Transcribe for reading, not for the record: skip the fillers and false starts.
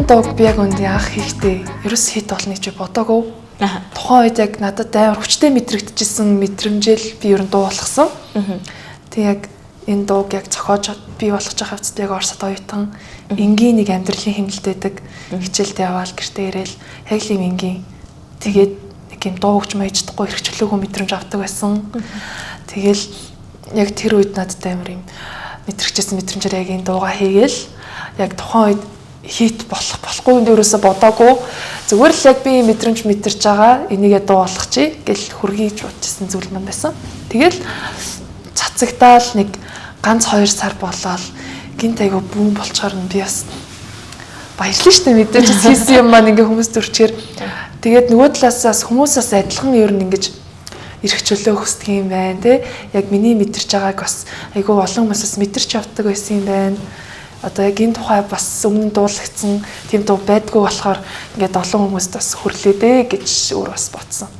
энэ дууг би яг үндэ анх хийхдээ ерөөс хит болно гэж бодоагүй. Тухайн үед яг надад амар хүчтэй мэдрэгдэжсэн мэдрэмжэл би ер нь дуу болгосон. Тэг яг энэ дууг яг зохиож би болгож байгаа хэвчээ яг Оросд оюутан энгийн нэг амьдралын хэмнэлтэйдэг хичээлдээ яваал гэртээ ирээл яг л юм энгийн тэгээд нэг юм дуу хөгж маячдаггүй хэрэгчлөөгүй мэдрэмж авдаг байсан. Тэгэл яг тэр үед надад амар юм мэдрэгчсэн мэдрэмжээр яг энэ дуугаа хийгээл яг тухайн үед хит болохгүй дээрөөсө бодоагүй зүгээр л яг би мэдрэмж мэдэрч байгаа энийгээ дуу болгох чи гэл хөргийж бодчихсан зүйл мань байсан. Тэгэл цацагтаал нэг ганц 2 сар болоод гинт айгу бүүн болчоор нь би бас баярлалаа штэ мэдээж хийсэн юм маань ингээ хүмүүст төрчээр тэгээд нөгөө талаасаас хүмүүсээс адилхан ер нь ингэж эрх чөлөө хүсдэг юм байна те яг миний мэдэрч байгааг бас айгу олон хүмүүсээс мэдэрч явдаг байсан юм байна. Одоо яг энэ тухай бас өмнө дуулагдсан тийм дуу байдгүй болохоор ингээд олон хүмүүст бас хүрлээ дээ гэж өөр бас бодсон.